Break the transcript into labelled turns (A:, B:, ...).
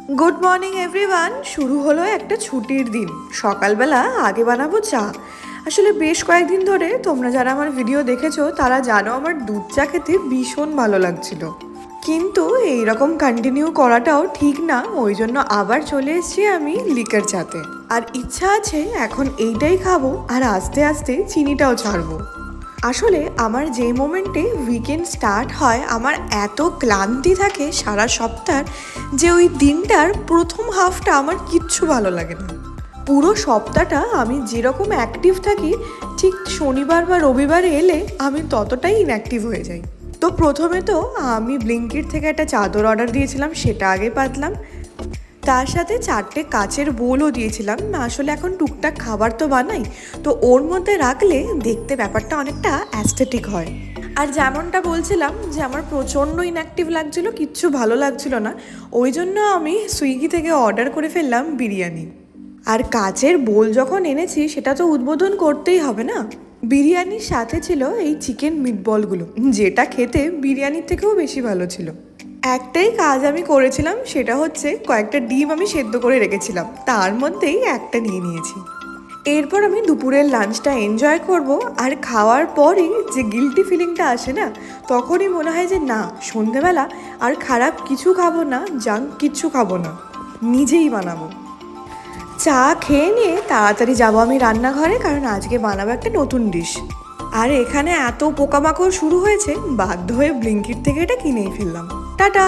A: Good morning everyone. শুরু হলো একটা ছুটির দিন। সকালবেলা আগে বানাবো চা। আসলে বেশ কয়েকদিন ধরে তোমরা যারা আমার ভিডিও দেখেছো তারা জানো আমার দুধ চা খেতে ভীষণ ভালো লাগছিল, কিন্তু এইরকম কন্টিনিউ করাটাও ঠিক না, ওই জন্য আবার চলে এসেছি আমি লিকার চাতে। আর ইচ্ছা আছে এখন এইটাই খাবো আর আস্তে আস্তে চিনিটাও ছাড়বো। আসলে আমার যে মোমেন্টে উইকেন্ড স্টার্ট হয় আমার এত ক্লান্তি থাকে সারা সপ্তাহ যে ওই দিনটার প্রথম হাফটা আমার কিচ্ছু ভালো লাগে না। পুরো সপ্তাহটা আমি যেরকম অ্যাক্টিভ থাকি ঠিক শনিবার বা রবিবারে এলে আমি ততটাই ইনঅ্যাক্টিভ হয়ে যাই। তো প্রথমে তো আমি ব্লিঙ্কিট থেকে একটা চাদর অর্ডার দিয়েছিলাম, সেটা আগে পাতলাম। তার সাথে 4টে কাচের বোলও দিয়েছিলাম। আসলে এখন টুকটাক খাবার তো বানাই, তো ওর মধ্যে রাখলে দেখতে ব্যাপারটা অনেকটা অ্যাস্থেটিক হয়। আর যেমনটা বলছিলাম যে আমার প্রচণ্ড ইনঅ্যাক্টিভ লাগছিলো, কিচ্ছু ভালো লাগছিলো না, ওই জন্য আমি সুইগি থেকে অর্ডার করে ফেললাম বিরিয়ানি। আর কাচের বোল যখন এনেছি সেটা তো উদ্বোধন করতেই হবে না। বিরিয়ানির সাথে ছিল এই চিকেন মিটবলগুলো, যেটা খেতে বিরিয়ানির থেকেও বেশি ভালো ছিল। একটাই কাজ আমি করেছিলাম, সেটা হচ্ছে কয়েকটা ডিম আমি সেদ্ধ করে রেখেছিলাম, তার মধ্যেই একটা নিয়ে নিয়েছি। এরপর আমি দুপুরের লাঞ্চটা এনজয় করব। আর খাওয়ার পরই যে গিল্টি ফিলিংটা আসে না, তখনই মনে হয় যে না, সন্ধেবেলা আর খারাপ কিছু খাবো না, জাঙ্ক কিছু খাবো না, নিজেই বানাবো। চা খেয়ে নিয়ে তাড়াতাড়ি যাবো আমি রান্নাঘরে, কারণ আজকে বানাবো একটা নতুন ডিশ। আর এখানে এত পোকামাকড় শুরু হয়েছে, বাধ্য হয়ে ব্লিঙ্কিট থেকে এটা কিনেই ফেললাম। টাটা।